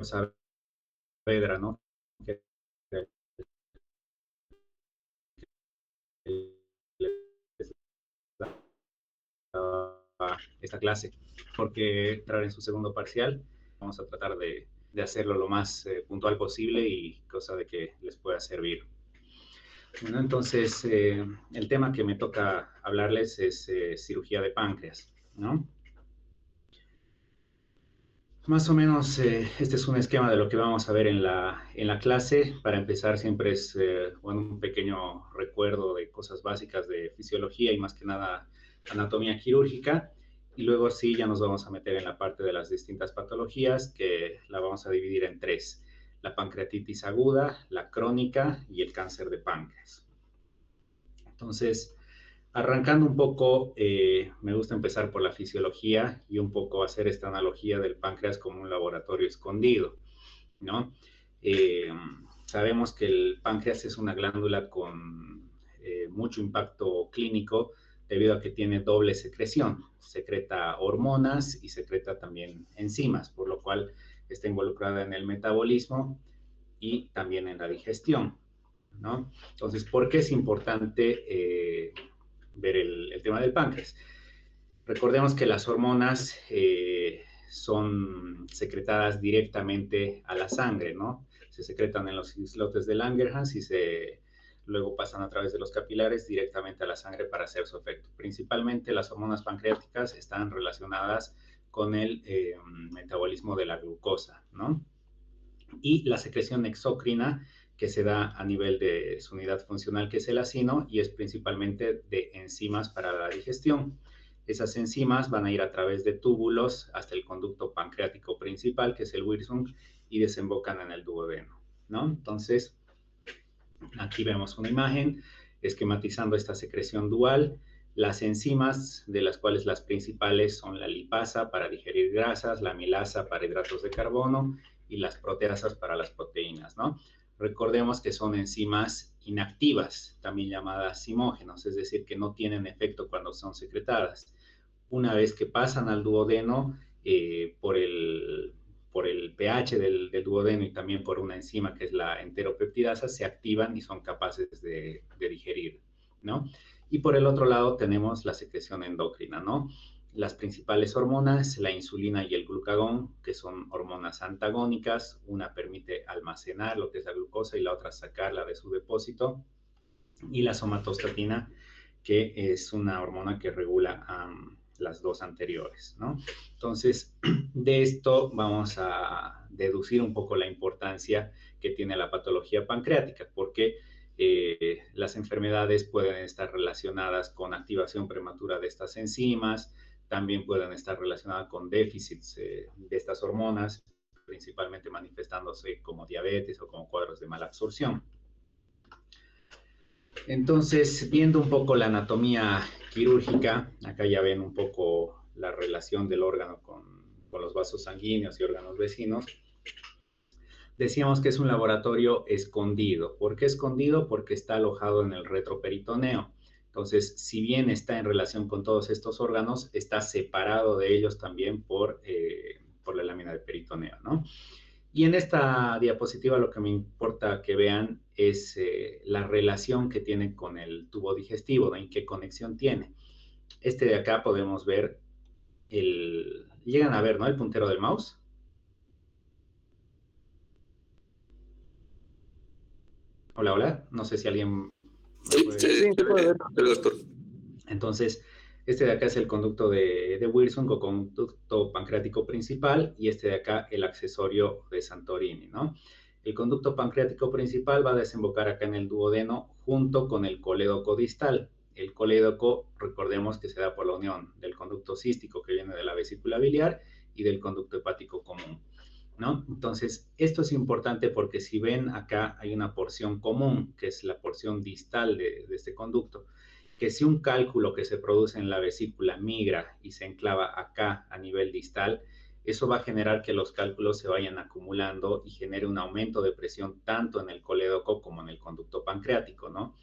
Saavedra, ¿no? Que esta clase, porque entrar en su segundo parcial, vamos a tratar de hacerlo lo más puntual posible y cosa de que les pueda servir. Bueno, entonces, el tema que me toca hablarles es cirugía de páncreas, ¿no? Más o menos, este es un esquema de lo que vamos a ver en la clase. Para empezar, siempre es bueno, un pequeño recuerdo de cosas básicas de fisiología y más que nada anatomía quirúrgica. Y luego sí, ya nos vamos a meter en la parte de las distintas patologías, que la vamos a dividir en tres: la pancreatitis aguda, la crónica y el cáncer de páncreas. Entonces, arrancando un poco, me gusta empezar por la fisiología y un poco hacer esta analogía del páncreas como un laboratorio escondido, ¿no? Eh, Sabemos que el páncreas es una glándula con mucho impacto clínico debido a que tiene doble secreción, secreta hormonas y secreta también enzimas, por lo cual está involucrada en el metabolismo y también en la digestión, ¿no? Entonces, ¿por qué es importante ver el tema del páncreas? Recordemos que las hormonas son secretadas directamente a la sangre, ¿no? Se secretan en los islotes de Langerhans y luego pasan a través de los capilares directamente a la sangre para hacer su efecto. Principalmente las hormonas pancreáticas están relacionadas con el metabolismo de la glucosa, ¿no? Y la secreción exócrina que se da a nivel de su unidad funcional, que es el acino, y es principalmente de enzimas para la digestión. Esas enzimas van a ir a través de túbulos hasta el conducto pancreático principal, que es el Wirsung, y desembocan en el duodeno, ¿no? Entonces, aquí vemos una imagen esquematizando esta secreción dual. Las enzimas, de las cuales las principales son la lipasa para digerir grasas, la amilasa para hidratos de carbono y las proteasas para las proteínas, ¿no? Recordemos que son enzimas inactivas, también llamadas zimógenos, es decir, que no tienen efecto cuando son secretadas. Una vez que pasan al duodeno, por el pH del duodeno y también por una enzima que es la enteropeptidasa, se activan y son capaces de digerir, ¿no? Y por el otro lado tenemos la secreción endocrina, ¿no? Las principales hormonas, la insulina y el glucagón, que son hormonas antagónicas. Una permite almacenar lo que es la glucosa y la otra sacarla de su depósito. Y la somatostatina, que es una hormona que regula las dos anteriores, ¿no? Entonces, de esto vamos a deducir un poco la importancia que tiene la patología pancreática, porque las enfermedades pueden estar relacionadas con activación prematura de estas enzimas, también pueden estar relacionadas con déficits de estas hormonas, principalmente manifestándose como diabetes o como cuadros de mala absorción. Entonces, viendo un poco la anatomía quirúrgica, acá ya ven un poco la relación del órgano con los vasos sanguíneos y órganos vecinos. Decíamos que es un laboratorio escondido. ¿Por qué escondido? Porque está alojado en el retroperitoneo. Entonces, si bien está en relación con todos estos órganos, está separado de ellos también por la lámina de peritoneo, ¿no? Y en esta diapositiva lo que me importa que vean es la relación que tiene con el tubo digestivo, ¿no? En qué conexión tiene. Este de acá podemos ver llegan a ver, ¿no? El puntero del mouse. Hola, hola. No sé si alguien me Sí, puede... sí, sí, se puede ver, el doctor. Entonces, este de acá es el conducto de Wilson o conducto pancreático principal y este de acá el accesorio de Santorini, ¿no? El conducto pancreático principal va a desembocar acá en el duodeno junto con el colédoco distal. El colédoco, recordemos que se da por la unión del conducto cístico que viene de la vesícula biliar y del conducto hepático común, ¿no? Entonces, esto es importante porque si ven acá hay una porción común, que es la porción distal de este conducto, que si un cálculo que se produce en la vesícula migra y se enclava acá a nivel distal, eso va a generar que los cálculos se vayan acumulando y genere un aumento de presión tanto en el colédoco como en el conducto pancreático, ¿no?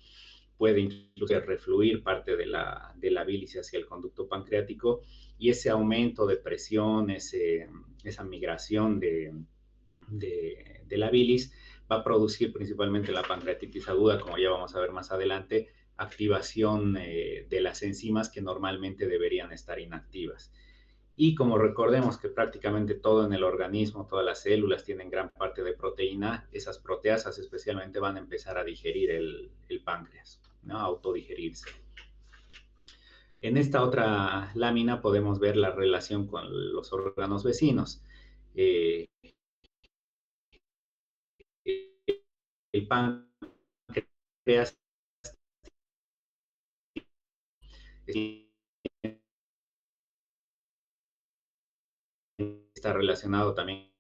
puede incluso refluir parte de la bilis hacia el conducto pancreático, y ese aumento de presión, esa migración de la bilis va a producir principalmente la pancreatitis aguda, como ya vamos a ver más adelante, activación de las enzimas que normalmente deberían estar inactivas. Y como recordemos que prácticamente todo en el organismo, todas las células tienen gran parte de proteína, esas proteasas especialmente van a empezar a digerir el páncreas, ¿no? A autodigerirse. En esta otra lámina podemos ver la relación con los órganos vecinos. El páncreas está relacionado también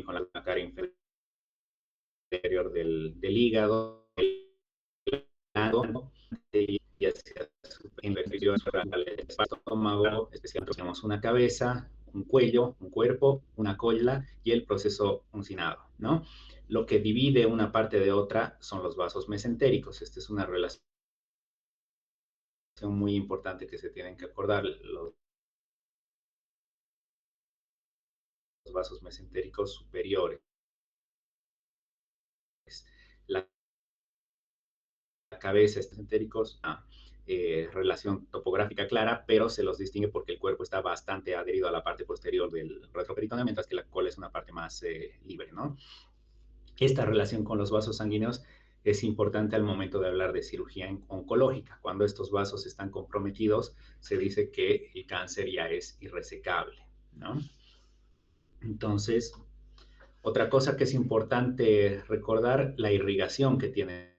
con la cara inferior del hígado, y hacia su inferior al estómago, especialmente tenemos una cabeza, un cuello, un cuerpo, una cola y el proceso uncinado, ¿no? Lo que divide una parte de otra son los vasos mesentéricos. Esta es una relación muy importante que se tienen que acordar. Los vasos mesentéricos superiores. La cabeza, mesentéricos, relación topográfica clara, pero se los distingue porque el cuerpo está bastante adherido a la parte posterior del retroperitoneo, mientras que la cola es una parte más libre, ¿no? Esta relación con los vasos sanguíneos es importante al momento de hablar de cirugía oncológica. Cuando estos vasos están comprometidos, se dice que el cáncer ya es irresecable, ¿no? Entonces, otra cosa que es importante recordar, la irrigación que tiene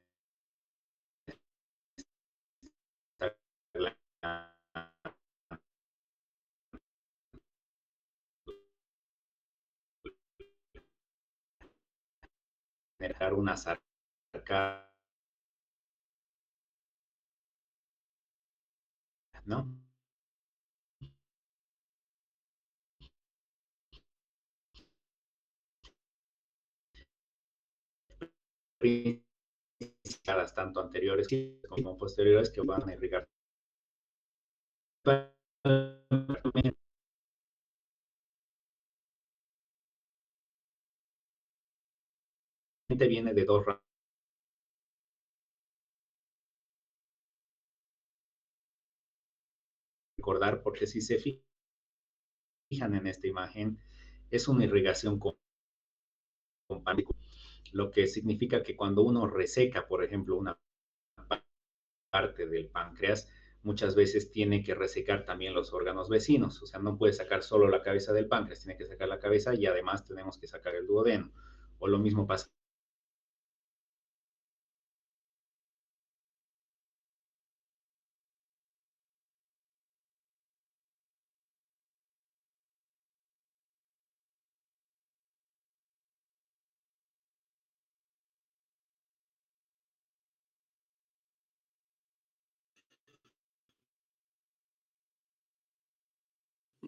generar una arcada, ¿no? Tanto anteriores como posteriores que van a irrigar. Viene de dos ramas. Recordar, porque si se fijan en esta imagen, es una irrigación con pánico, lo que significa que cuando uno reseca, por ejemplo, una parte del páncreas, muchas veces tiene que resecar también los órganos vecinos, o sea, no puede sacar solo la cabeza del páncreas, tiene que sacar la cabeza y además tenemos que sacar el duodeno, o lo mismo pasa.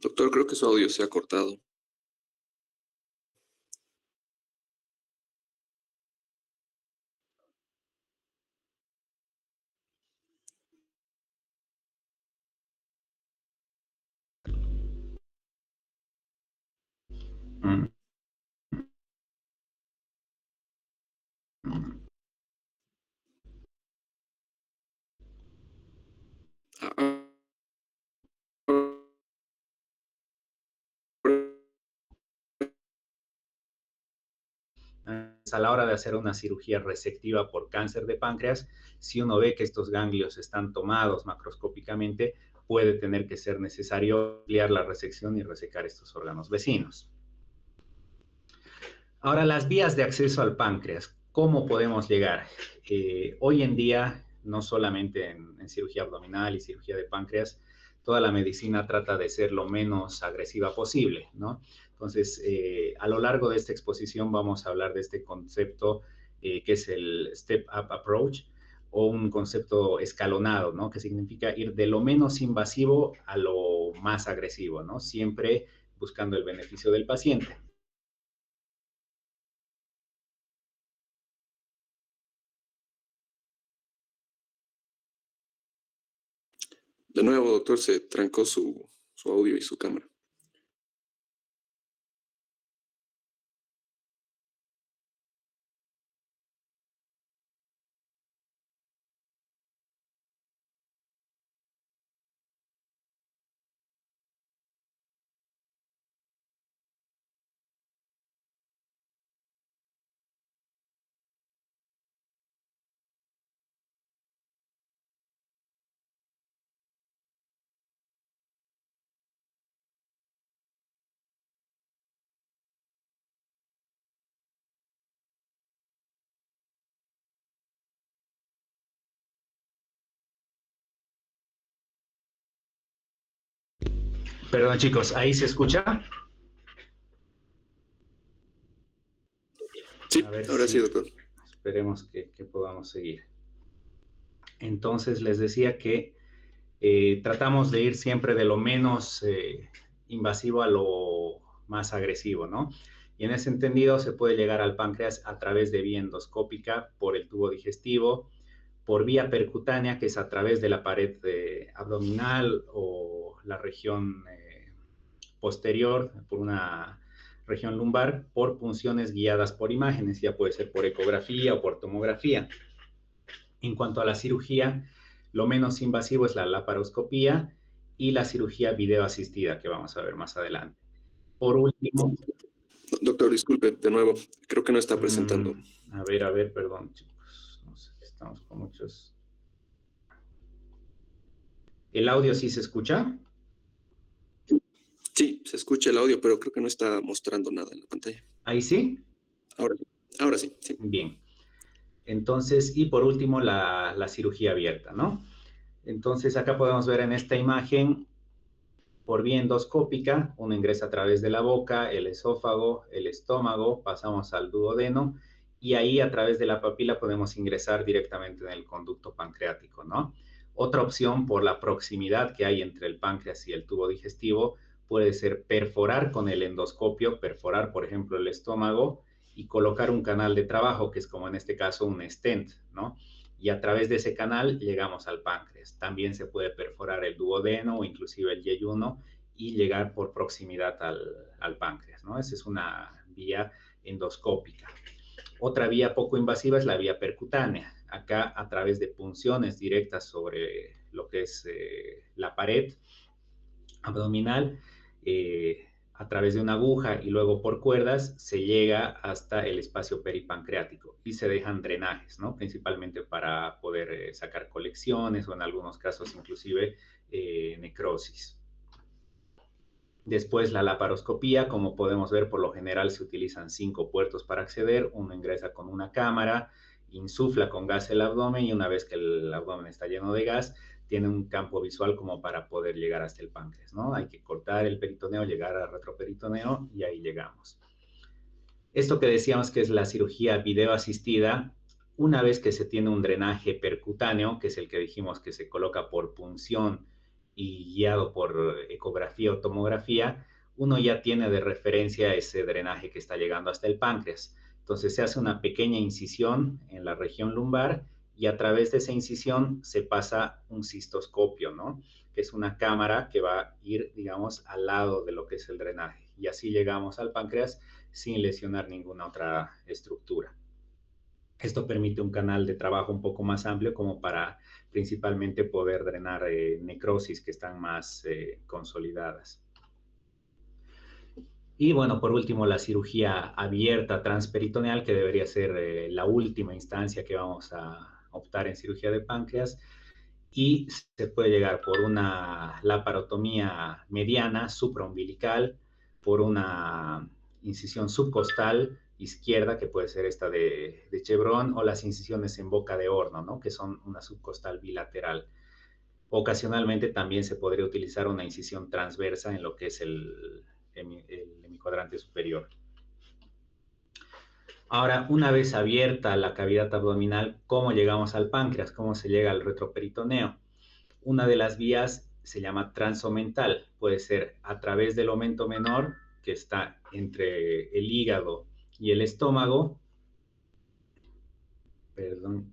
Doctor, creo que su audio se ha cortado. A la hora de hacer una cirugía resectiva por cáncer de páncreas, si uno ve que estos ganglios están tomados macroscópicamente, puede tener que ser necesario ampliar la resección y resecar estos órganos vecinos. Ahora, las vías de acceso al páncreas, ¿cómo podemos llegar? Hoy en día, no solamente en cirugía abdominal y cirugía de páncreas, toda la medicina trata de ser lo menos agresiva posible, ¿no? Entonces, a lo largo de esta exposición vamos a hablar de este concepto que es el Step Up Approach, o un concepto escalonado, ¿no? Que significa ir de lo menos invasivo a lo más agresivo, ¿no? Siempre buscando el beneficio del paciente. De nuevo, doctor, se trancó su audio y su cámara. Perdón, chicos, ¿ahí se escucha? Sí, A ver ahora sí, si doctor. esperemos que podamos seguir. Entonces, les decía que tratamos de ir siempre de lo menos invasivo a lo más agresivo, ¿no? Y en ese entendido se puede llegar al páncreas a través de vía endoscópica por el tubo digestivo, por vía percutánea, que es a través de la pared abdominal o la región posterior, por una región lumbar, por punciones guiadas por imágenes, ya puede ser por ecografía o por tomografía. En cuanto a la cirugía, lo menos invasivo es la laparoscopía y la cirugía videoasistida, que vamos a ver más adelante. Por último, Doctor, disculpe, de nuevo, creo que no está presentando. a ver, perdón, chicos, no sé, estamos con muchos. ¿El audio sí se escucha? Sí, se escucha el audio, pero creo que no está mostrando nada en la pantalla. ¿Ahí sí? Ahora, ahora sí, sí. Bien. Entonces, y por último, la cirugía abierta, ¿no? Entonces, acá podemos ver en esta imagen, por vía endoscópica, uno ingresa a través de la boca, el esófago, el estómago, pasamos al duodeno y ahí a través de la papila podemos ingresar directamente en el conducto pancreático, ¿no? Otra opción por la proximidad que hay entre el páncreas y el tubo digestivo puede ser perforar con el endoscopio, perforar, por ejemplo, el estómago y colocar un canal de trabajo, que es como en este caso un stent, ¿no? Y a través de ese canal llegamos al páncreas. También se puede perforar el duodeno o inclusive el yeyuno y llegar por proximidad al páncreas, ¿no? Esa es una vía endoscópica. Otra vía poco invasiva es la vía percutánea. Acá a través de punciones directas sobre lo que es la pared abdominal, a través de una aguja y luego por cuerdas se llega hasta el espacio peripancreático y se dejan drenajes, ¿no? Principalmente para poder sacar colecciones o en algunos casos inclusive necrosis. Después la laparoscopía, como podemos ver, por lo general se utilizan 5 puertos para acceder. Uno ingresa con una cámara, insufla con gas el abdomen y una vez que el abdomen está lleno de gas, tiene un campo visual como para poder llegar hasta el páncreas, ¿no? Hay que cortar el peritoneo, llegar al retroperitoneo y ahí llegamos. Esto que decíamos que es la cirugía videoasistida, una vez que se tiene un drenaje percutáneo, que es el que dijimos que se coloca por punción y guiado por ecografía o tomografía, uno ya tiene de referencia ese drenaje que está llegando hasta el páncreas. Entonces se hace una pequeña incisión en la región lumbar y a través de esa incisión se pasa un cistoscopio, ¿no? Que es una cámara que va a ir, digamos, al lado de lo que es el drenaje. Y así llegamos al páncreas sin lesionar ninguna otra estructura. Esto permite un canal de trabajo un poco más amplio como para principalmente poder drenar necrosis que están más consolidadas. Y bueno, por último, la cirugía abierta transperitoneal, que debería ser la última instancia que vamos a optar en cirugía de páncreas. Y se puede llegar por una laparotomía mediana, supraumbilical, por una incisión subcostal izquierda, que puede ser esta de Chevron, o las incisiones en boca de horno, ¿no? Que son una subcostal bilateral. Ocasionalmente también se podría utilizar una incisión transversa en lo que es el hemicuadrante superior. Ahora, una vez abierta la cavidad abdominal, ¿cómo llegamos al páncreas? ¿Cómo se llega al retroperitoneo? Una de las vías se llama transomental, puede ser a través del omento menor, que está entre el hígado y el estómago. Perdón,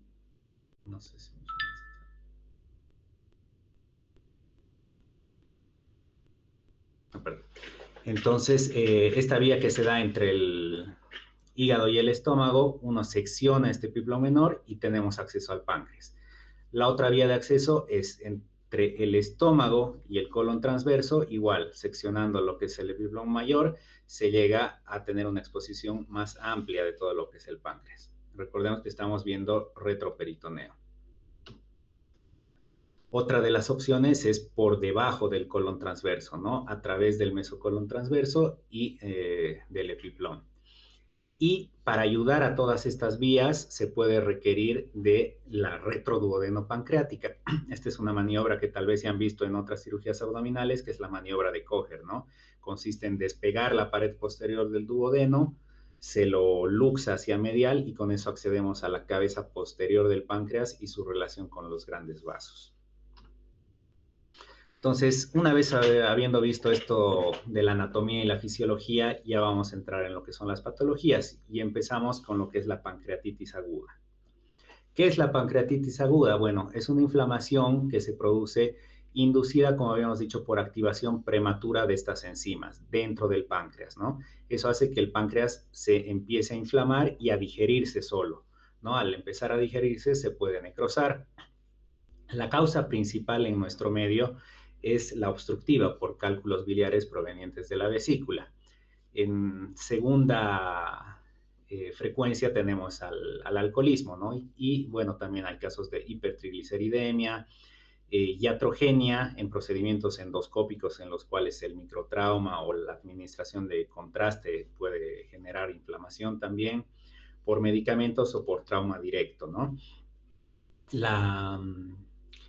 no sé si... Entonces, esta vía que se da entre el hígado y el estómago, uno secciona este epiplón menor y tenemos acceso al páncreas. La otra vía de acceso es entre el estómago y el colon transverso, igual, seccionando lo que es el epiplón mayor, se llega a tener una exposición más amplia de todo lo que es el páncreas. Recordemos que estamos viendo retroperitoneo. Otra de las opciones es por debajo del colon transverso, ¿no? A través del mesocolon transverso y del epiplón. Y para ayudar a todas estas vías se puede requerir de la retroduodenopancreática. Esta es una maniobra que tal vez se han visto en otras cirugías abdominales, que es la maniobra de Kocher, ¿no? Consiste en despegar la pared posterior del duodeno, se lo luxa hacia medial y con eso accedemos a la cabeza posterior del páncreas y su relación con los grandes vasos. Entonces, una vez habiendo visto esto de la anatomía y la fisiología, ya vamos a entrar en lo que son las patologías y empezamos con lo que es la pancreatitis aguda. ¿Qué es la pancreatitis aguda? Bueno, es una inflamación que se produce inducida, como habíamos dicho, por activación prematura de estas enzimas dentro del páncreas, ¿no? Eso hace que el páncreas se empiece a inflamar y a digerirse solo, ¿no? Al empezar a digerirse se puede necrosar. La causa principal en nuestro medio es la obstructiva por cálculos biliares provenientes de la vesícula. En segunda frecuencia tenemos al alcoholismo, ¿no? Y bueno, también hay casos de hipertrigliceridemia, iatrogenia en procedimientos endoscópicos en los cuales el microtrauma o la administración de contraste puede generar inflamación también, por medicamentos o por trauma directo, ¿no?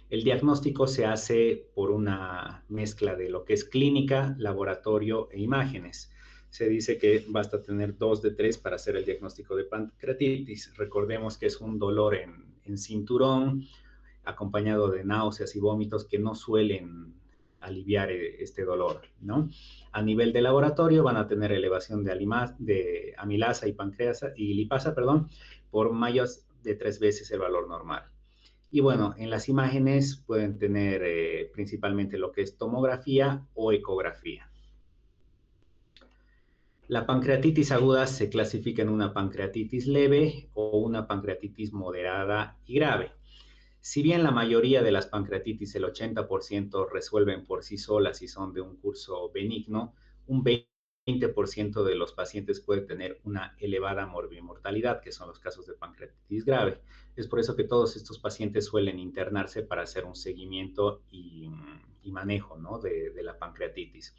El diagnóstico se hace por una mezcla de lo que es clínica, laboratorio e imágenes. Se dice que basta tener 2 de 3 para hacer el diagnóstico de pancreatitis. Recordemos que es un dolor en cinturón, acompañado de náuseas y vómitos que no suelen aliviar este dolor, ¿no? A nivel de laboratorio van a tener elevación de amilasa y lipasa, por mayores de 3 veces el valor normal. Y bueno, en las imágenes pueden tener principalmente lo que es tomografía o ecografía. La pancreatitis aguda se clasifica en una pancreatitis leve o una pancreatitis moderada y grave. Si bien la mayoría de las pancreatitis, el 80%, resuelven por sí solas y son de un curso benigno, un 20% de los pacientes puede tener una elevada morbimortalidad, que son los casos de pancreatitis grave. Es por eso que todos estos pacientes suelen internarse para hacer un seguimiento y manejo, ¿no? de la pancreatitis.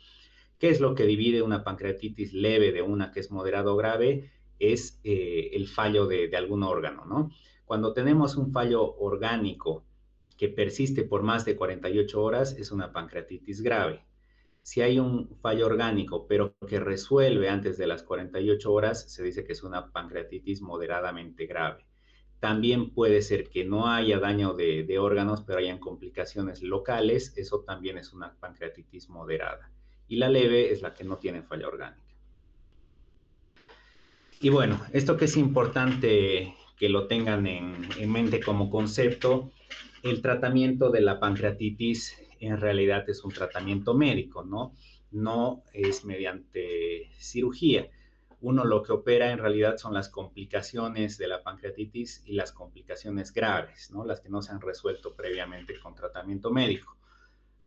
¿Qué es lo que divide una pancreatitis leve de una que es moderado o grave? Es el fallo de algún órgano, ¿no? Cuando tenemos un fallo orgánico que persiste por más de 48 horas, es una pancreatitis grave. Si hay un fallo orgánico, pero que resuelve antes de las 48 horas, se dice que es una pancreatitis moderadamente grave. También puede ser que no haya daño de órganos, pero hayan complicaciones locales. Eso también es una pancreatitis moderada. Y la leve es la que no tiene falla orgánica. Y bueno, esto que es importante que lo tengan en mente como concepto, el tratamiento de la pancreatitis en realidad es un tratamiento médico, ¿no? No es mediante cirugía. Uno lo que opera en realidad son las complicaciones de la pancreatitis y las complicaciones graves, ¿no? Las que no se han resuelto previamente con tratamiento médico.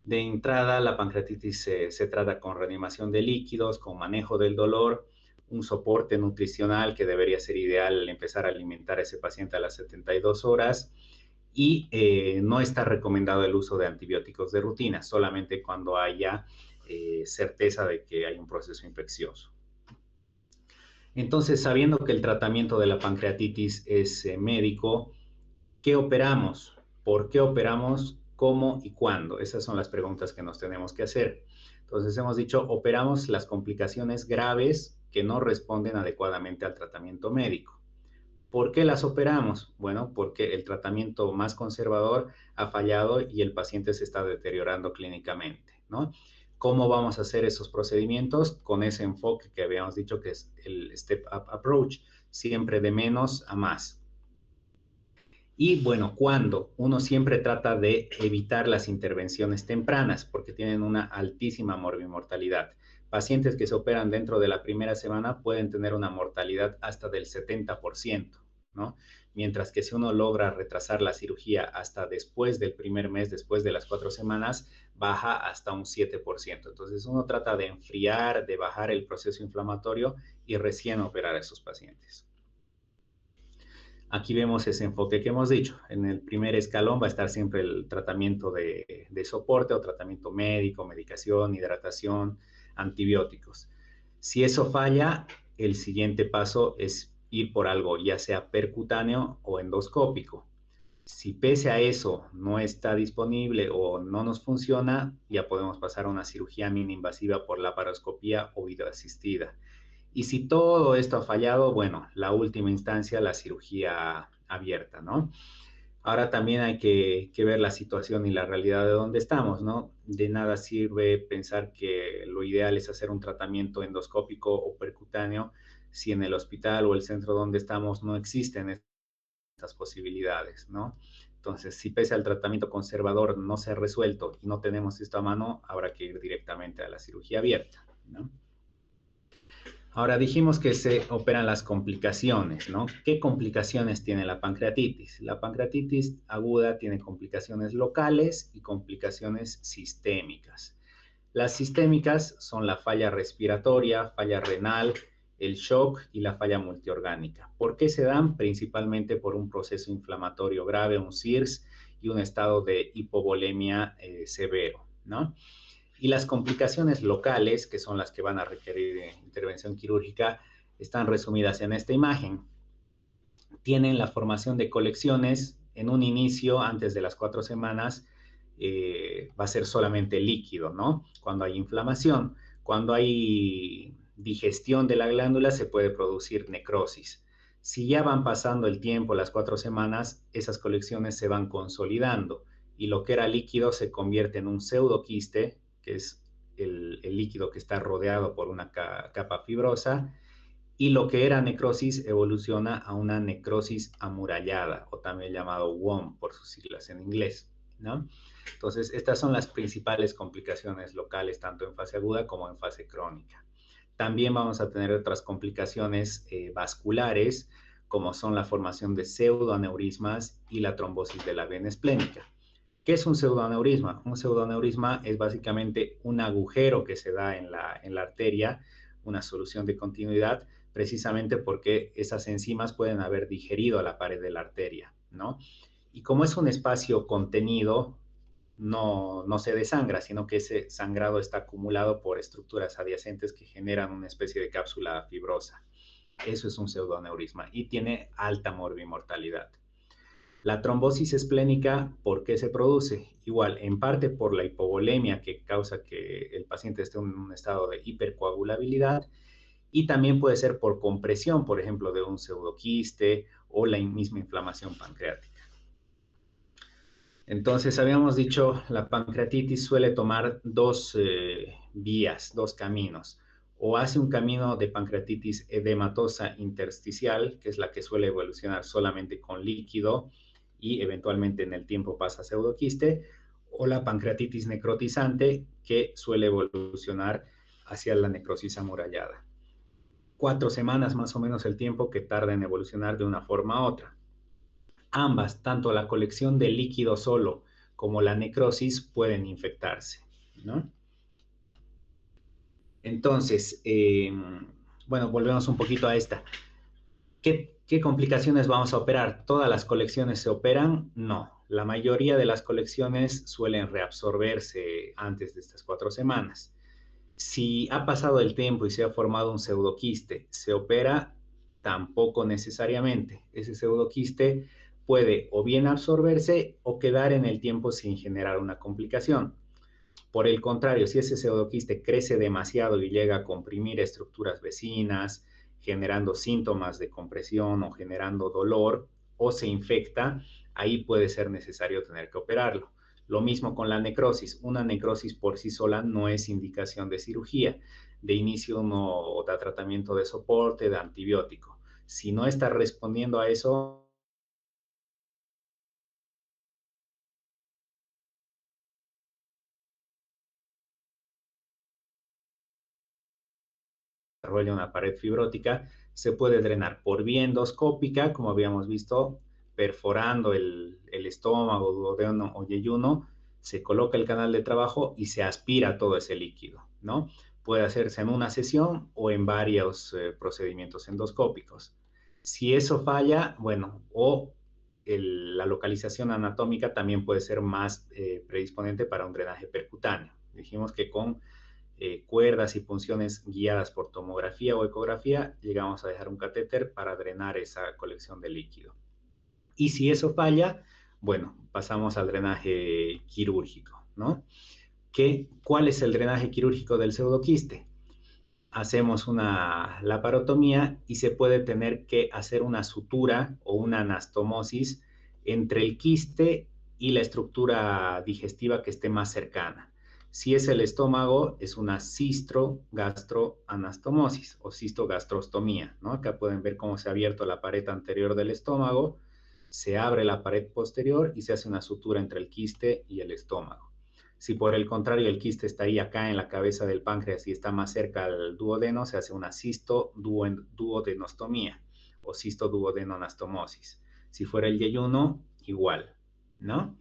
De entrada, la pancreatitis se trata con reanimación de líquidos, con manejo del dolor, un soporte nutricional que debería ser ideal al empezar a alimentar a ese paciente a las 72 horas y no está recomendado el uso de antibióticos de rutina, solamente cuando haya certeza de que hay un proceso infeccioso. Entonces, sabiendo que el tratamiento de la pancreatitis es médico, ¿qué operamos? ¿Por qué operamos? ¿Cómo y cuándo? Esas son las preguntas que nos tenemos que hacer. Entonces hemos dicho, operamos las complicaciones graves que no responden adecuadamente al tratamiento médico. ¿Por qué las operamos? Bueno, porque el tratamiento más conservador ha fallado y el paciente se está deteriorando clínicamente, ¿no? ¿Cómo vamos a hacer esos procedimientos? Con ese enfoque que habíamos dicho que es el step-up approach, siempre de menos a más. Y bueno, ¿cuándo? Uno siempre trata de evitar las intervenciones tempranas porque tienen una altísima morbimortalidad. Pacientes que se operan dentro de la primera semana pueden tener una mortalidad hasta del 70%, ¿no? Mientras que si uno logra retrasar la cirugía hasta después del primer mes, después de las 4 semanas, baja hasta un 7%. Entonces uno trata de enfriar, de bajar el proceso inflamatorio y recién operar a esos pacientes. Aquí vemos ese enfoque que hemos dicho. En el primer escalón va a estar siempre el tratamiento de soporte o tratamiento médico, medicación, hidratación, antibióticos. Si eso falla, el siguiente paso es ir por algo, ya sea percutáneo o endoscópico. Si pese a eso no está disponible o no nos funciona, ya podemos pasar a una cirugía mini-invasiva por laparoscopía o videoasistida. Y si todo esto ha fallado, bueno, la última instancia, la cirugía abierta, ¿no? Ahora también hay que ver la situación y la realidad de dónde estamos, ¿no? De nada sirve pensar que lo ideal es hacer un tratamiento endoscópico o percutáneo si en el hospital o el centro donde estamos no existen estas posibilidades, ¿no? Entonces, si pese al tratamiento conservador no se ha resuelto y no tenemos esto a mano, habrá que ir directamente a la cirugía abierta, ¿no? Ahora dijimos que se operan las complicaciones, ¿no? ¿Qué complicaciones tiene la pancreatitis? La pancreatitis aguda tiene complicaciones locales y complicaciones sistémicas. Las sistémicas son la falla respiratoria, falla renal, el shock y la falla multiorgánica. ¿Por qué se dan? Principalmente por un proceso inflamatorio grave, un CIRS y un estado de hipovolemia severo, ¿no? Y las complicaciones locales, que son las que van a requerir intervención quirúrgica, están resumidas en esta imagen. Tienen la formación de colecciones en un inicio, antes de las 4 semanas, va a ser solamente líquido, ¿no? Cuando hay inflamación, cuando hay digestión de la glándula, se puede producir necrosis. Si ya van pasando el tiempo, las 4 semanas, esas colecciones se van consolidando y lo que era líquido se convierte en un pseudoquiste, que es el líquido que está rodeado por una capa fibrosa, y lo que era necrosis evoluciona a una necrosis amurallada, o también llamado WOM por sus siglas en inglés, ¿no? Entonces, estas son las principales complicaciones locales, tanto en fase aguda como en fase crónica. También vamos a tener otras complicaciones vasculares, como son la formación de pseudoaneurismas y la trombosis de la vena esplénica. ¿Qué es un pseudoaneurisma? Un pseudoaneurisma es básicamente un agujero que se da en la arteria, una solución de continuidad, precisamente porque esas enzimas pueden haber digerido a la pared de la arteria, ¿no? Y como es un espacio contenido, no se desangra, sino que ese sangrado está acumulado por estructuras adyacentes que generan una especie de cápsula fibrosa. Eso es un pseudoaneurisma y tiene alta morbimortalidad. La trombosis esplénica, ¿por qué se produce? Igual, en parte por la hipovolemia que causa que el paciente esté en un estado de hipercoagulabilidad y también puede ser por compresión, por ejemplo, de un pseudoquiste o la misma inflamación pancreática. Entonces, habíamos dicho, la pancreatitis suele tomar dos vías, dos caminos. O hace un camino de pancreatitis edematosa intersticial, que es la que suele evolucionar solamente con líquido y eventualmente en el tiempo pasa a pseudoquiste, o la pancreatitis necrotizante, que suele evolucionar hacia la necrosis amurallada. 4 semanas más o menos el tiempo que tarda en evolucionar de una forma a otra. Ambas, tanto la colección de líquido solo como la necrosis, pueden infectarse, ¿no? Entonces, bueno, volvemos un poquito a esta. ¿Qué complicaciones vamos a operar? ¿Todas las colecciones se operan? No. La mayoría de las colecciones suelen reabsorberse antes de estas 4 semanas. Si ha pasado el tiempo y se ha formado un pseudoquiste, ¿se opera? Tampoco necesariamente. Ese pseudoquiste puede o bien absorberse o quedar en el tiempo sin generar una complicación. Por el contrario, si ese pseudoquiste crece demasiado y llega a comprimir estructuras vecinas, generando síntomas de compresión o generando dolor, o se infecta, ahí puede ser necesario tener que operarlo. Lo mismo con la necrosis. Una necrosis por sí sola no es indicación de cirugía. De inicio uno da tratamiento de soporte, de antibiótico. Si no está respondiendo a eso, desarrolla una pared fibrótica, se puede drenar por vía endoscópica, como habíamos visto, perforando el estómago, duodeno o yeyuno, se coloca el canal de trabajo y se aspira todo ese líquido, ¿no? Puede hacerse en una sesión o en varios procedimientos endoscópicos. Si eso falla, bueno, o la localización anatómica también puede ser más predisponente para un drenaje percutáneo. Dijimos que con cuerdas y punciones guiadas por tomografía o ecografía, llegamos a dejar un catéter para drenar esa colección de líquido. Y si eso falla, bueno, pasamos al drenaje quirúrgico, ¿no? ¿Cuál es el drenaje quirúrgico del pseudoquiste? Hacemos una laparotomía y se puede tener que hacer una sutura o una anastomosis entre el quiste y la estructura digestiva que esté más cercana. Si es el estómago, es una cistogastroanastomosis o cistogastrostomía, ¿no? Acá pueden ver cómo se ha abierto la pared anterior del estómago, se abre la pared posterior y se hace una sutura entre el quiste y el estómago. Si por el contrario el quiste estaría acá en la cabeza del páncreas y está más cerca al duodeno, se hace una cistoduodenostomía o cistoduodenonanastomosis. Si fuera el yeyuno, igual, ¿no?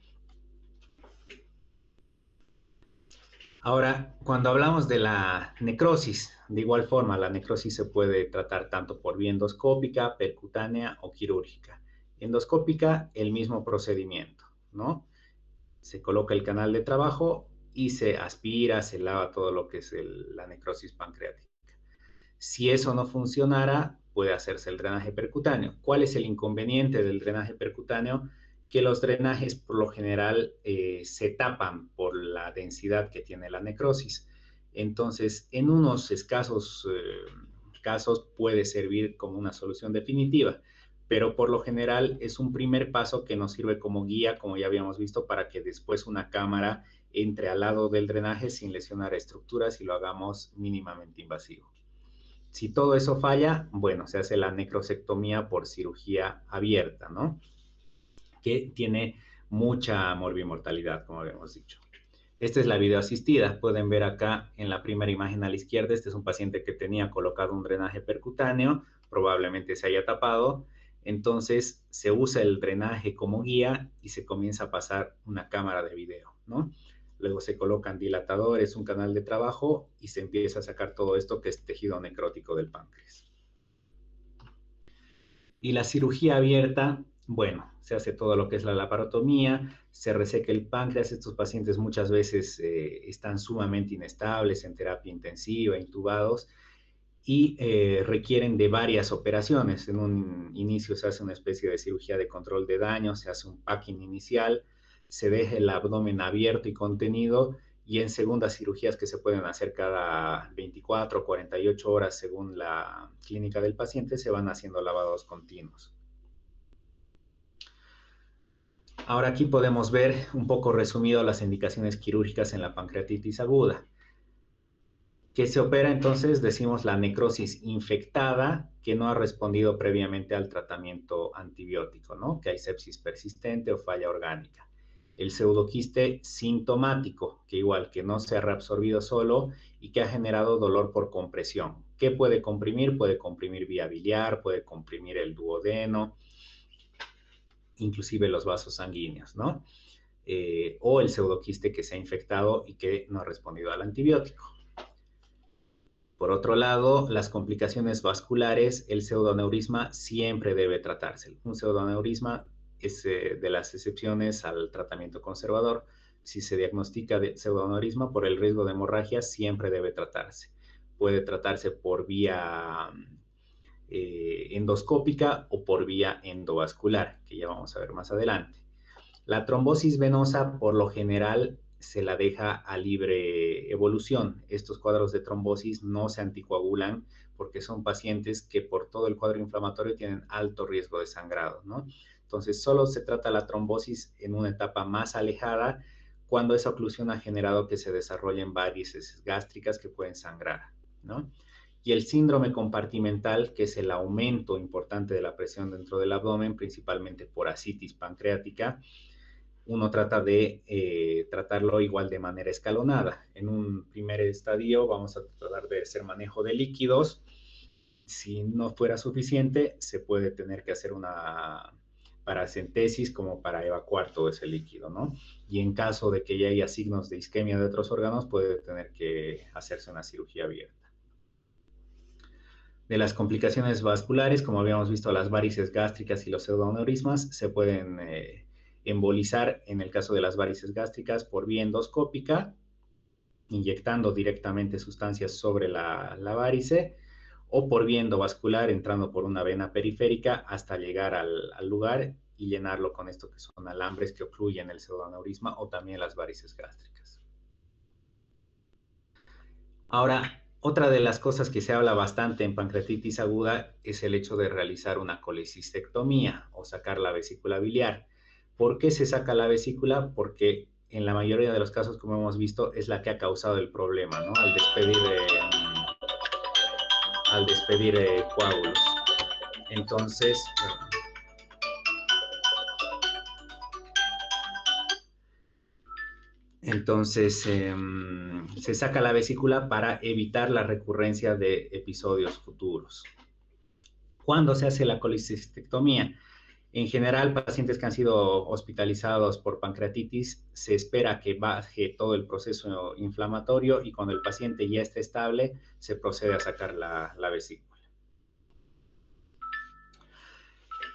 Ahora, cuando hablamos de la necrosis, de igual forma, la necrosis se puede tratar tanto por vía endoscópica, percutánea o quirúrgica. Endoscópica, el mismo procedimiento, ¿no? Se coloca el canal de trabajo y se aspira, se lava todo lo que es la necrosis pancreática. Si eso no funcionara, puede hacerse el drenaje percutáneo. ¿Cuál es el inconveniente del drenaje percutáneo? Que los drenajes por lo general se tapan por la densidad que tiene la necrosis. Entonces, en unos escasos casos puede servir como una solución definitiva, pero por lo general es un primer paso que nos sirve como guía, como ya habíamos visto, para que después una cámara entre al lado del drenaje sin lesionar estructuras y lo hagamos mínimamente invasivo. Si todo eso falla, bueno, se hace la necrosectomía por cirugía abierta, ¿no? Que tiene mucha morbimortalidad, como habíamos dicho. Esta es la videoasistida. Pueden ver acá en la primera imagen a la izquierda, este es un paciente que tenía colocado un drenaje percutáneo, probablemente se haya tapado. Entonces se usa el drenaje como guía y se comienza a pasar una cámara de video, ¿no? Luego se colocan dilatadores, un canal de trabajo y se empieza a sacar todo esto que es tejido necrótico del páncreas. Y la cirugía abierta, bueno, se hace todo lo que es la laparotomía, se reseca el páncreas. Estos pacientes muchas veces están sumamente inestables en terapia intensiva, intubados, y requieren de varias operaciones. En un inicio se hace una especie de cirugía de control de daño, se hace un packing inicial, se deja el abdomen abierto y contenido, y en segundas cirugías que se pueden hacer cada 24 o 48 horas según la clínica del paciente, se van haciendo lavados continuos. Ahora aquí podemos ver un poco resumido las indicaciones quirúrgicas en la pancreatitis aguda. Que se opera entonces, decimos, la necrosis infectada que no ha respondido previamente al tratamiento antibiótico, ¿no? Que hay sepsis persistente o falla orgánica. El pseudoquiste sintomático, que igual que no se ha reabsorbido solo y que ha generado dolor por compresión. ¿Qué puede comprimir? Puede comprimir vía biliar, puede comprimir el duodeno, inclusive los vasos sanguíneos, ¿no? O el pseudoquiste que se ha infectado y que no ha respondido al antibiótico. Por otro lado, las complicaciones vasculares, el pseudoneurisma siempre debe tratarse. Un pseudoneurisma es de las excepciones al tratamiento conservador. Si se diagnostica de pseudoneurisma por el riesgo de hemorragia, siempre debe tratarse. Puede tratarse por vía endoscópica o por vía endovascular, que ya vamos a ver más adelante. La trombosis venosa, por lo general, se la deja a libre evolución. Estos cuadros de trombosis no se anticoagulan porque son pacientes que por todo el cuadro inflamatorio tienen alto riesgo de sangrado, ¿no? Entonces, solo se trata la trombosis en una etapa más alejada cuando esa oclusión ha generado que se desarrollen varices gástricas que pueden sangrar, ¿no? Y el síndrome compartimental, que es el aumento importante de la presión dentro del abdomen, principalmente por ascitis pancreática, uno trata de tratarlo igual de manera escalonada. En un primer estadio vamos a tratar de hacer manejo de líquidos. Si no fuera suficiente, se puede tener que hacer una paracentesis como para evacuar todo ese líquido, ¿no? Y en caso de que ya haya signos de isquemia de otros órganos, puede tener que hacerse una cirugía abierta. De las complicaciones vasculares, como habíamos visto, las varices gástricas y los pseudoaneurismas se pueden embolizar en el caso de las varices gástricas por vía endoscópica, inyectando directamente sustancias sobre la varice, o por vía endovascular, entrando por una vena periférica hasta llegar al lugar y llenarlo con esto que son alambres que ocluyen el pseudoaneurisma o también las varices gástricas. Ahora, otra de las cosas que se habla bastante en pancreatitis aguda es el hecho de realizar una colecistectomía o sacar la vesícula biliar. ¿Por qué se saca la vesícula? Porque en la mayoría de los casos, como hemos visto, es la que ha causado el problema, ¿no? Al despedir coágulos. Entonces, se saca la vesícula para evitar la recurrencia de episodios futuros. ¿Cuándo se hace la colecistectomía? En general, pacientes que han sido hospitalizados por pancreatitis, se espera que baje todo el proceso inflamatorio y cuando el paciente ya esté estable, se procede a sacar la vesícula.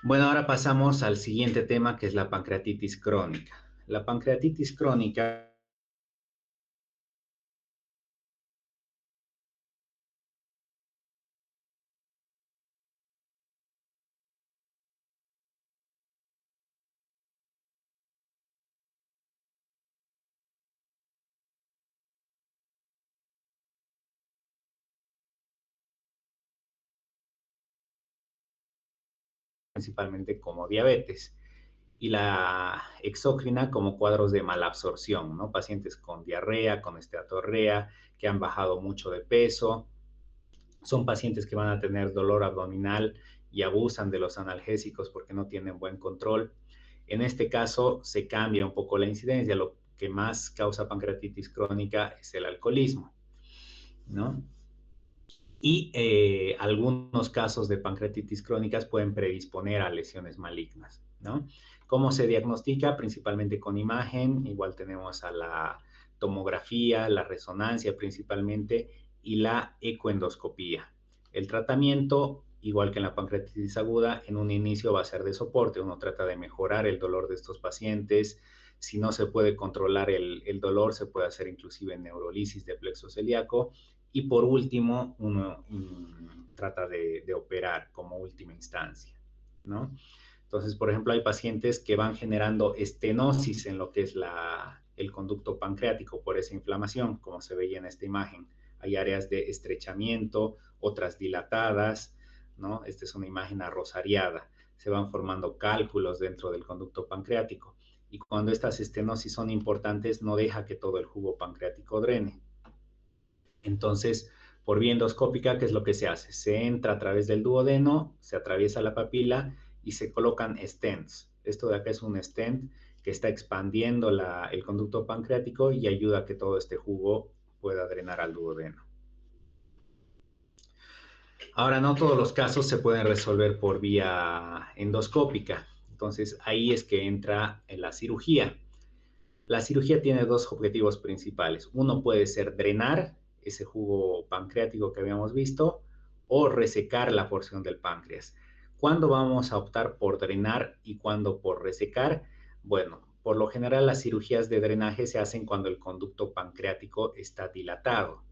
Bueno, ahora pasamos al siguiente tema, que es la pancreatitis crónica. La pancreatitis crónica principalmente como diabetes y la exócrina como cuadros de malabsorción, ¿no? Pacientes con diarrea, con esteatorrea, que han bajado mucho de peso. Son pacientes que van a tener dolor abdominal y abusan de los analgésicos porque no tienen buen control. En este caso se cambia un poco la incidencia. Lo que más causa pancreatitis crónica es el alcoholismo, ¿no? Y algunos casos de pancreatitis crónicas pueden predisponer a lesiones malignas, ¿no? ¿Cómo se diagnostica? Principalmente con imagen, igual tenemos a la tomografía, la resonancia principalmente y la ecoendoscopía. El tratamiento, igual que en la pancreatitis aguda, en un inicio va a ser de soporte. Uno trata de mejorar el dolor de estos pacientes. Si no se puede controlar el dolor, se puede hacer inclusive neurolisis de plexo celíaco. Y por último, uno trata de operar como última instancia, ¿no? Entonces, por ejemplo, hay pacientes que van generando estenosis en lo que es el conducto pancreático por esa inflamación, como se veía en esta imagen. Hay áreas de estrechamiento, otras dilatadas, ¿no? Esta es una imagen arrosariada. Se van formando cálculos dentro del conducto pancreático. Y cuando estas estenosis son importantes, no deja que todo el jugo pancreático drene. Entonces, por vía endoscópica, ¿qué es lo que se hace? Se entra a través del duodeno, se atraviesa la papila y se colocan stents. Esto de acá es un stent que está expandiendo el conducto pancreático y ayuda a que todo este jugo pueda drenar al duodeno. Ahora, no todos los casos se pueden resolver por vía endoscópica. Entonces, ahí es que entra en la cirugía. La cirugía tiene dos objetivos principales. Uno puede ser drenar ese jugo pancreático que habíamos visto o resecar la porción del páncreas. ¿Cuándo vamos a optar por drenar y cuándo por resecar? Bueno, por lo general las cirugías de drenaje se hacen cuando el conducto pancreático está dilatado.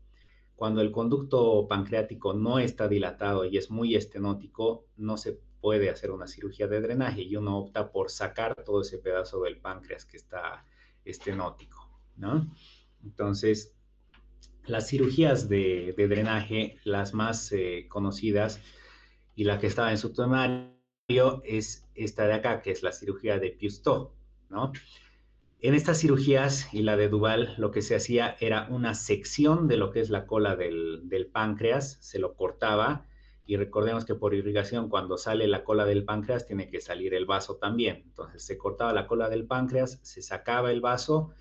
Cuando el conducto pancreático no está dilatado y es muy estenótico, no se puede hacer una cirugía de drenaje y uno opta por sacar todo ese pedazo del páncreas que está estenótico, ¿no? Entonces, las cirugías de drenaje, las más conocidas y la que estaba en su temario es esta de acá, que es la cirugía de Piustot, ¿no? En estas cirugías y la de Duval, lo que se hacía era una sección de lo que es la cola del páncreas, se lo cortaba Y recordemos que por irrigación, cuando sale la cola del páncreas, tiene que salir el vaso también. Entonces se cortaba la cola del páncreas, se sacaba el vaso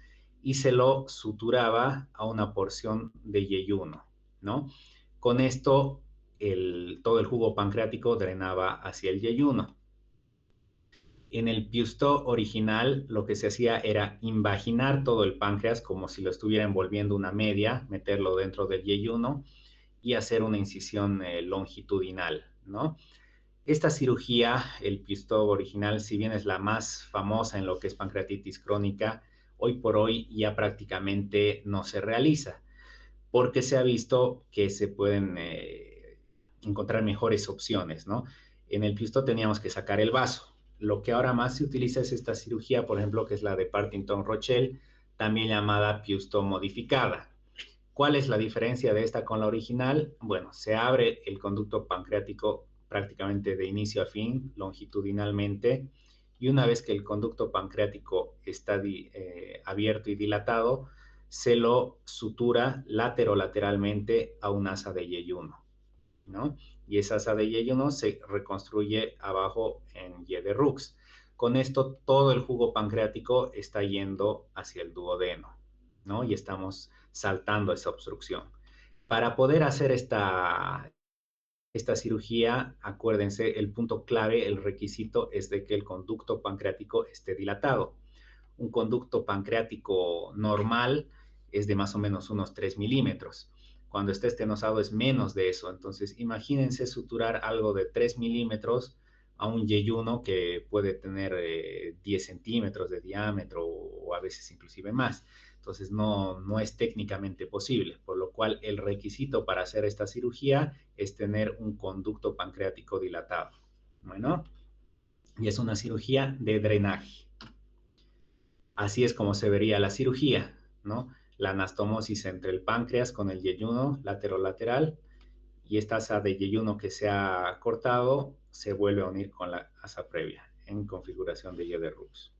y se lo suturaba a una porción de yeyuno, ¿no? Con esto, todo el jugo pancreático drenaba hacia el yeyuno. En el Piustó original, lo que se hacía era invaginar todo el páncreas como si lo estuviera envolviendo una media, meterlo dentro del yeyuno y hacer una incisión longitudinal, ¿no? Esta cirugía, el Piustó original, si bien es la más famosa en lo que es pancreatitis crónica, hoy por hoy ya prácticamente no se realiza, porque se ha visto que se pueden encontrar mejores opciones, ¿no? En el Piustó teníamos que sacar el vaso. Lo que ahora más se utiliza es esta cirugía, por ejemplo, que es la de Partington-Rochelle, también llamada Piustó modificada. ¿Cuál es la diferencia de esta con la original? Bueno, se abre el conducto pancreático prácticamente de inicio a fin, longitudinalmente, y una vez que el conducto pancreático está abierto y dilatado, se lo sutura lateralmente a un asa de yeyuno, ¿no? Y esa asa de yeyuno se reconstruye abajo en Y de Rux. Con esto, todo el jugo pancreático está yendo hacia el duodeno, ¿no? Y estamos saltando esa obstrucción. Para poder hacer esta cirugía, acuérdense, el punto clave, el requisito es de que el conducto pancreático esté dilatado. Un conducto pancreático normal es de más o menos unos 3 milímetros. Cuando está estenosado es menos de eso. Entonces, imagínense suturar algo de 3 milímetros a un yeyuno que puede tener 10 centímetros de diámetro o a veces inclusive más. Entonces, no es técnicamente posible, por lo cual el requisito para hacer esta cirugía es tener un conducto pancreático dilatado. Bueno, y es una cirugía de drenaje. Así es como se vería la cirugía, ¿no? La anastomosis entre el páncreas con el yeyuno lateral y esta asa de yeyuno que se ha cortado se vuelve a unir con la asa previa en configuración de Y de Rux.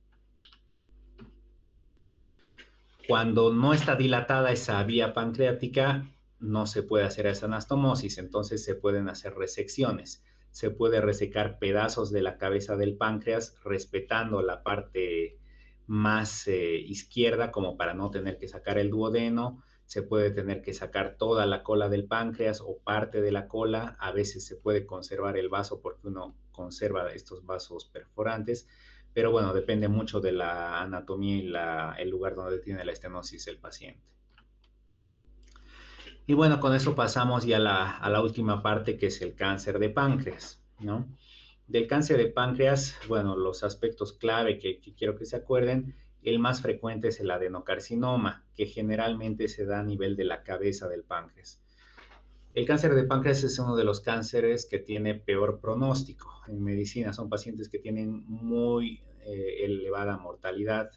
Cuando no está dilatada esa vía pancreática, no se puede hacer esa anastomosis, entonces se pueden hacer resecciones. Se puede resecar pedazos de la cabeza del páncreas respetando la parte más izquierda como para no tener que sacar el duodeno. Se puede tener que sacar toda la cola del páncreas o parte de la cola. A veces se puede conservar el vaso porque uno conserva estos vasos perforantes. Pero bueno, depende mucho de la anatomía y el lugar donde tiene la estenosis el paciente. Y bueno, con eso pasamos ya a la última parte, que es el cáncer de páncreas, ¿no? Del cáncer de páncreas, bueno, los aspectos clave que quiero que se acuerden, el más frecuente es el adenocarcinoma, que generalmente se da a nivel de la cabeza del páncreas. El cáncer de páncreas es uno de los cánceres que tiene peor pronóstico en medicina. Son pacientes que tienen muy elevada mortalidad,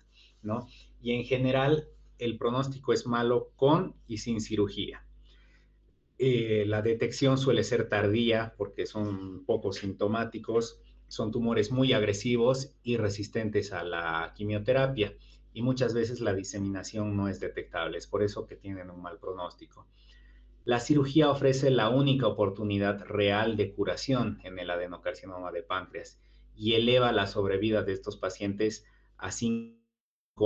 ¿no? Y en general el pronóstico es malo con y sin cirugía. La detección suele ser tardía porque son poco sintomáticos, son tumores muy agresivos y resistentes a la quimioterapia y muchas veces la diseminación no es detectable, es por eso que tienen un mal pronóstico. La cirugía ofrece la única oportunidad real de curación en el adenocarcinoma de páncreas y eleva la sobrevida de estos pacientes a 5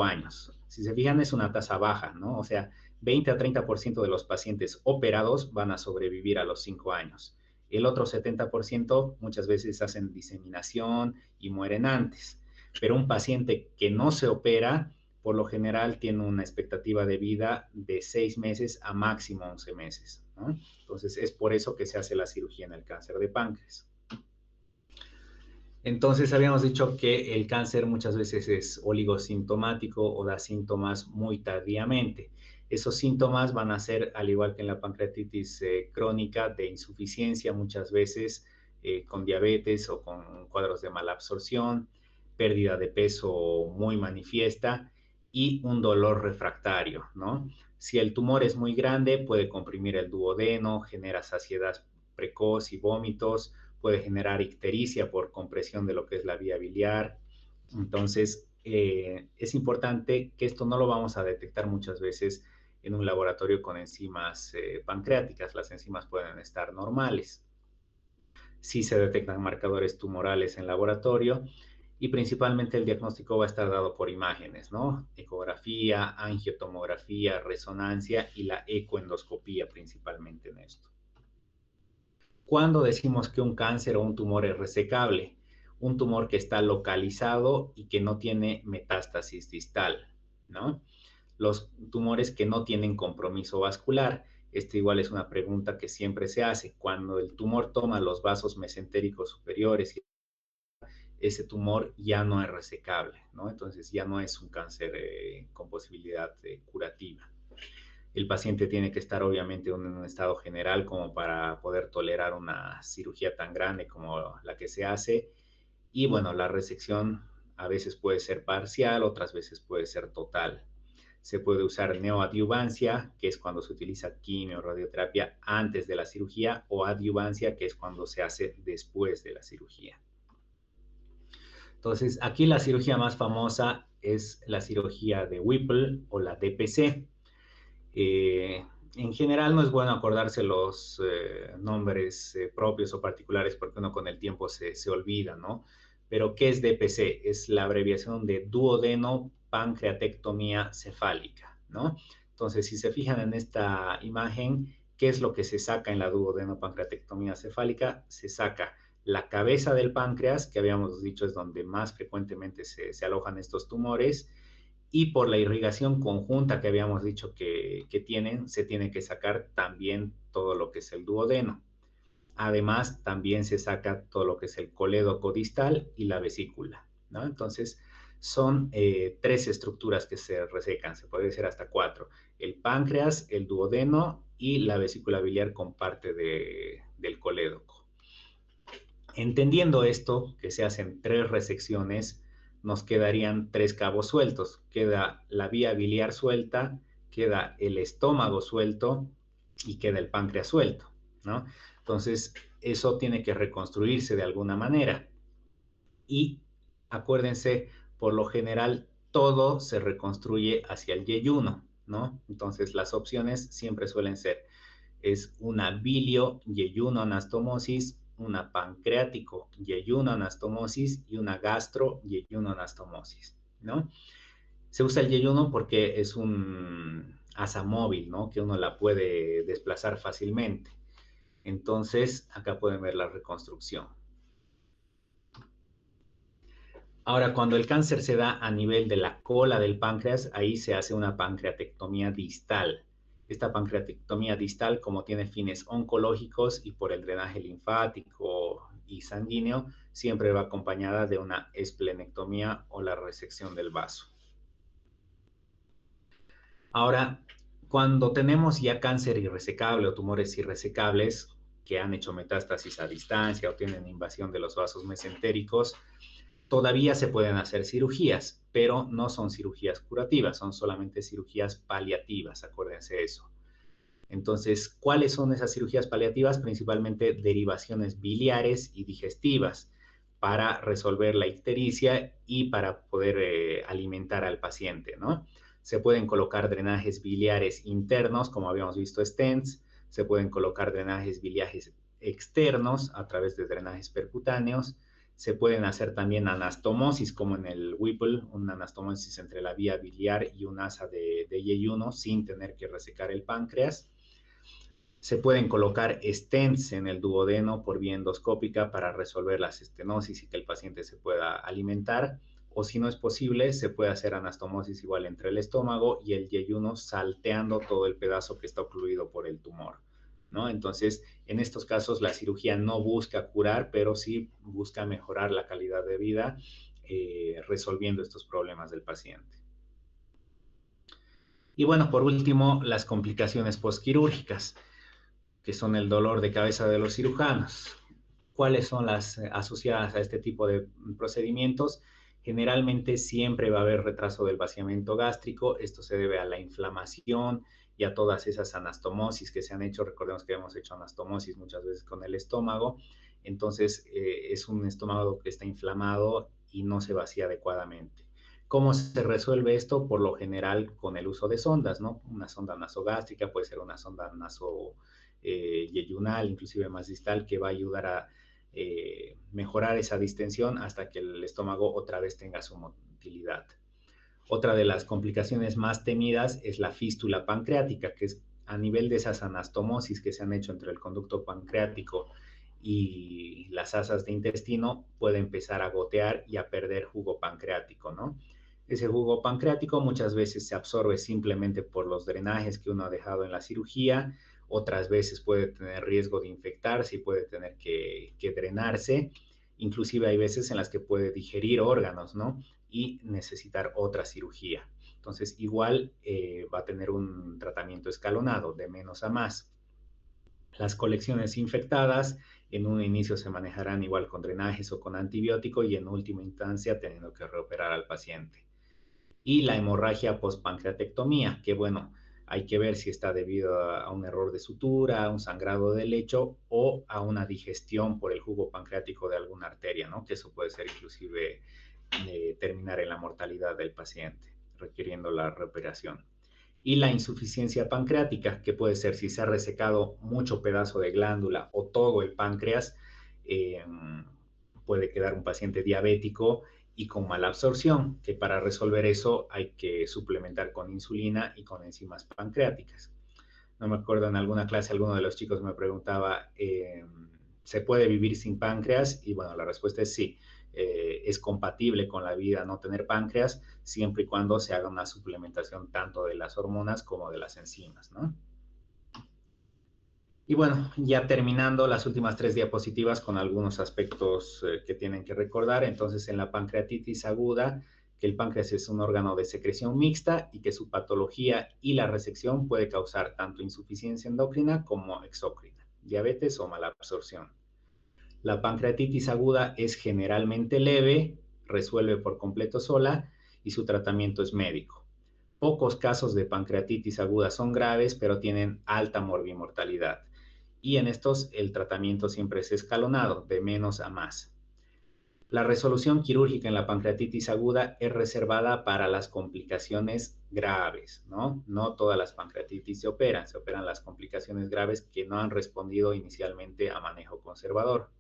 años. Si se fijan, es una tasa baja, ¿no? O sea, 20 a 30% de los pacientes operados van a sobrevivir a los 5 años. El otro 70% muchas veces hacen diseminación y mueren antes. Pero un paciente que no se opera, por lo general tiene una expectativa de vida de 6 meses a máximo 11 meses, ¿no? Entonces es por eso que se hace la cirugía en el cáncer de páncreas. Entonces habíamos dicho que el cáncer muchas veces es oligosintomático o da síntomas muy tardíamente. Esos síntomas van a ser, al igual que en la pancreatitis crónica, de insuficiencia muchas veces con diabetes o con cuadros de mala absorción, pérdida de peso muy manifiesta y un dolor refractario, ¿no? Si el tumor es muy grande, puede comprimir el duodeno, genera saciedad precoz y vómitos, puede generar ictericia por compresión de lo que es la vía biliar. Entonces, es importante que esto no lo vamos a detectar muchas veces en un laboratorio con enzimas pancreáticas. Las enzimas pueden estar normales. sí se detectan marcadores tumorales en laboratorio y principalmente el diagnóstico va a estar dado por imágenes, ¿no? Ecografía, angiotomografía, resonancia y la ecoendoscopía principalmente en esto. ¿Cuándo decimos que un cáncer o un tumor es resecable? Un tumor que está localizado y que no tiene metástasis distal, ¿no? Los tumores que no tienen compromiso vascular. Esta igual es una pregunta que siempre se hace. Cuando el tumor toma los vasos mesentéricos superiores, ese tumor ya no es resecable, ¿no? Entonces ya no es un cáncer con posibilidad curativa. El paciente tiene que estar obviamente en un estado general como para poder tolerar una cirugía tan grande como la que se hace. Y bueno, la resección a veces puede ser parcial, otras veces puede ser total. Se puede usar neoadyuvancia, que es cuando se utiliza quimio o radioterapia antes de la cirugía, o adyuvancia, que es cuando se hace después de la cirugía. Entonces, aquí la cirugía más famosa es la cirugía de Whipple o la DPC. En general no es bueno acordarse los nombres propios o particulares porque uno con el tiempo se olvida, ¿no? Pero, ¿qué es DPC? Es la abreviación de duodeno pancreatectomía cefálica, ¿no? Entonces, si se fijan en esta imagen, ¿qué es lo que se saca en la duodeno pancreatectomía cefálica? Se saca la cabeza del páncreas, que habíamos dicho es donde más frecuentemente se alojan estos tumores, y por la irrigación conjunta que habíamos dicho que tienen, se tiene que sacar también todo lo que es el duodeno. Además, también se saca todo lo que es el colédoco distal y la vesícula, ¿no? Entonces, son tres estructuras que se resecan, se puede decir hasta cuatro: el páncreas, el duodeno y la vesícula biliar con parte del colédoco. Entendiendo esto, que se hacen tres resecciones, nos quedarían tres cabos sueltos. Queda la vía biliar suelta, queda el estómago suelto y queda el páncreas suelto, ¿no? Entonces, eso tiene que reconstruirse de alguna manera. Y acuérdense, por lo general, todo se reconstruye hacia el yeyuno, ¿no? Entonces, las opciones siempre suelen ser es una bilio-yeyuno-anastomosis, una pancreático-yeyuno-anastomosis y una gastro-yeyuno-anastomosis, ¿no? Se usa el yeyuno porque es un asa móvil, ¿no? Que uno la puede desplazar fácilmente. Entonces, acá pueden ver la reconstrucción. Ahora, cuando el cáncer se da a nivel de la cola del páncreas, ahí se hace una pancreatectomía distal. Esta pancreatectomía distal, como tiene fines oncológicos y por el drenaje linfático y sanguíneo, siempre va acompañada de una esplenectomía o la resección del vaso. Ahora, cuando tenemos ya cáncer irresecable o tumores irresecables que han hecho metástasis a distancia o tienen invasión de los vasos mesentéricos, todavía se pueden hacer cirugías, pero no son cirugías curativas, son solamente cirugías paliativas, acuérdense eso. Entonces, ¿cuáles son esas cirugías paliativas? Principalmente derivaciones biliares y digestivas para resolver la ictericia y para poder alimentar al paciente, ¿no? Se pueden colocar drenajes biliares internos, como habíamos visto, stents, se pueden colocar drenajes biliares externos a través de drenajes percutáneos, se pueden hacer también anastomosis, como en el Whipple, una anastomosis entre la vía biliar y un asa de yeyuno sin tener que resecar el páncreas. Se pueden colocar stents en el duodeno por vía endoscópica para resolver las estenosis y que el paciente se pueda alimentar. O si no es posible, se puede hacer anastomosis igual entre el estómago y el yeyuno, salteando todo el pedazo que está ocluido por el tumor, ¿no? Entonces, en estos casos, la cirugía no busca curar, pero sí busca mejorar la calidad de vida, resolviendo estos problemas del paciente. Y bueno, por último, las complicaciones postquirúrgicas, que son el dolor de cabeza de los cirujanos. ¿Cuáles son las asociadas a este tipo de procedimientos? Generalmente siempre va a haber retraso del vaciamiento gástrico. Esto se debe a la inflamación y a todas esas anastomosis que se han hecho. Recordemos que hemos hecho anastomosis muchas veces con el estómago. Entonces, es un estómago que está inflamado y no se vacía adecuadamente. ¿Cómo se resuelve esto? Por lo general con el uso de sondas, ¿no? Una sonda nasogástrica, puede ser una sonda yeyunal, inclusive más distal, que va a ayudar a mejorar esa distensión hasta que el estómago otra vez tenga su motilidad. Otra de las complicaciones más temidas es la fístula pancreática, que es a nivel de esas anastomosis que se han hecho entre el conducto pancreático y las asas de intestino, puede empezar a gotear y a perder jugo pancreático, ¿no? Ese jugo pancreático muchas veces se absorbe simplemente por los drenajes que uno ha dejado en la cirugía, otras veces puede tener riesgo de infectarse y puede tener que drenarse, inclusive hay veces en las que puede digerir órganos, ¿no? Y necesitar otra cirugía. Entonces, igual va a tener un tratamiento escalonado, de menos a más. Las colecciones infectadas en un inicio se manejarán igual con drenajes o con antibiótico y en última instancia teniendo que reoperar al paciente. Y la hemorragia postpancreatectomía, que bueno, hay que ver si está debido a un error de sutura, a un sangrado de lecho o a una digestión por el jugo pancreático de alguna arteria, ¿no? Que eso puede ser inclusive terminar en la mortalidad del paciente, requiriendo la reoperación. Y la insuficiencia pancreática, que puede ser si se ha resecado mucho pedazo de glándula o todo el páncreas, eh, puede quedar un paciente diabético y con mala absorción, que para resolver eso hay que suplementar con insulina y con enzimas pancreáticas. No me acuerdo, en alguna clase alguno de los chicos me preguntaba, ¿se puede vivir sin páncreas? Y bueno, la respuesta es sí. Es compatible con la vida no tener páncreas siempre y cuando se haga una suplementación tanto de las hormonas como de las enzimas, ¿no? Y bueno, ya terminando las últimas 3 diapositivas con algunos aspectos que tienen que recordar. Entonces, en la pancreatitis aguda, que el páncreas es un órgano de secreción mixta y que su patología y la resección puede causar tanto insuficiencia endocrina como exócrina, diabetes o mala absorción. La pancreatitis aguda es generalmente leve, resuelve por completo sola y su tratamiento es médico. Pocos casos de pancreatitis aguda son graves, pero tienen alta morbimortalidad. Y en estos el tratamiento siempre es escalonado, de menos a más. La resolución quirúrgica en la pancreatitis aguda es reservada para las complicaciones graves, ¿no? No todas las pancreatitis se operan las complicaciones graves que no han respondido inicialmente a manejo conservador.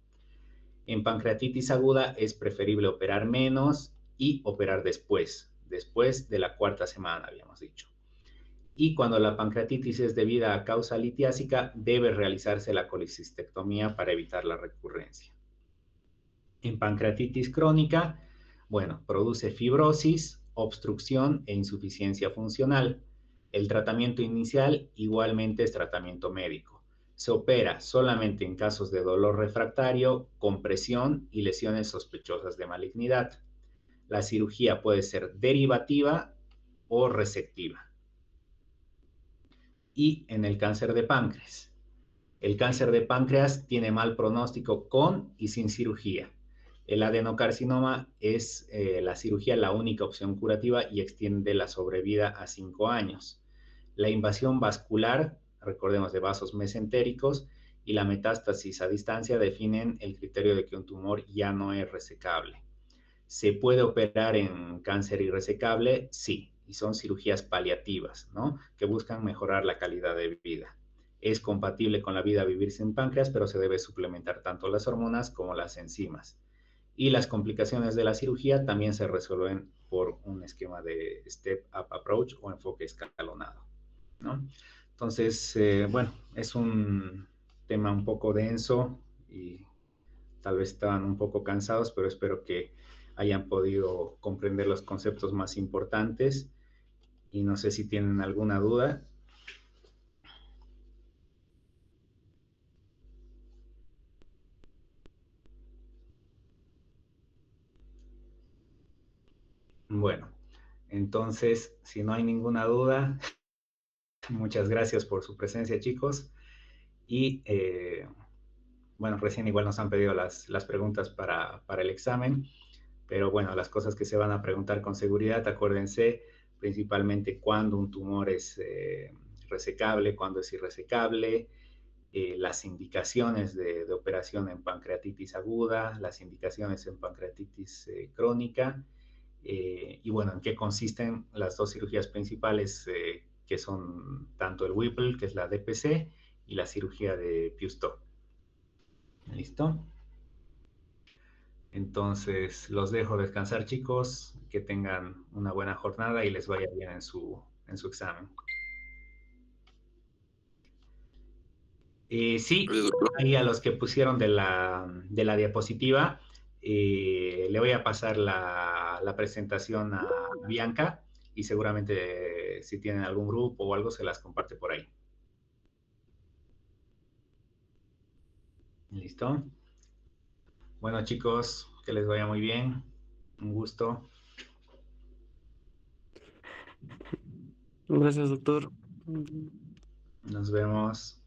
En pancreatitis aguda es preferible operar menos y operar después de la cuarta semana, habíamos dicho. Y cuando la pancreatitis es debida a causa litiásica, debe realizarse la colecistectomía para evitar la recurrencia. En pancreatitis crónica, bueno, produce fibrosis, obstrucción e insuficiencia funcional. El tratamiento inicial igualmente es tratamiento médico. Se opera solamente en casos de dolor refractario, compresión y lesiones sospechosas de malignidad. La cirugía puede ser derivativa o resectiva. Y en el cáncer de páncreas. El cáncer de páncreas tiene mal pronóstico con y sin cirugía. El adenocarcinoma es la cirugía la única opción curativa y extiende la sobrevida a 5 años. La invasión vascular, recordemos de vasos mesentéricos, y la metástasis a distancia definen el criterio de que un tumor ya no es resecable. ¿Se puede operar en cáncer irresecable? Sí, y son cirugías paliativas, ¿no? Que buscan mejorar la calidad de vida. Es compatible con la vida vivir sin páncreas, pero se debe suplementar tanto las hormonas como las enzimas. Y las complicaciones de la cirugía también se resuelven por un esquema de step-up approach o enfoque escalonado, ¿no? Entonces, bueno, es un tema un poco denso y tal vez estaban un poco cansados, pero espero que hayan podido comprender los conceptos más importantes y no sé si tienen alguna duda. Bueno, entonces, si no hay ninguna duda, muchas gracias por su presencia, chicos. Y bueno, recién igual nos han pedido las preguntas para el examen, pero bueno, las cosas que se van a preguntar con seguridad, acuérdense principalmente cuándo un tumor es resecable, cuándo es irresecable, las indicaciones de operación en pancreatitis aguda, las indicaciones en pancreatitis crónica, y bueno, en qué consisten las dos cirugías principales que son tanto el Whipple, que es la DPC, y la cirugía de Pius-Tov. ¿Listo? Entonces, los dejo descansar, chicos, que tengan una buena jornada y les vaya bien en su examen. Sí, Gracias, doctor. ahí a los que pusieron de la diapositiva, le voy a pasar la presentación a Bianca y seguramente si tienen algún grupo o algo se las comparte por ahí. ¿Listo? Bueno, chicos, que les vaya muy bien. Un gusto. Gracias, doctor. Nos vemos.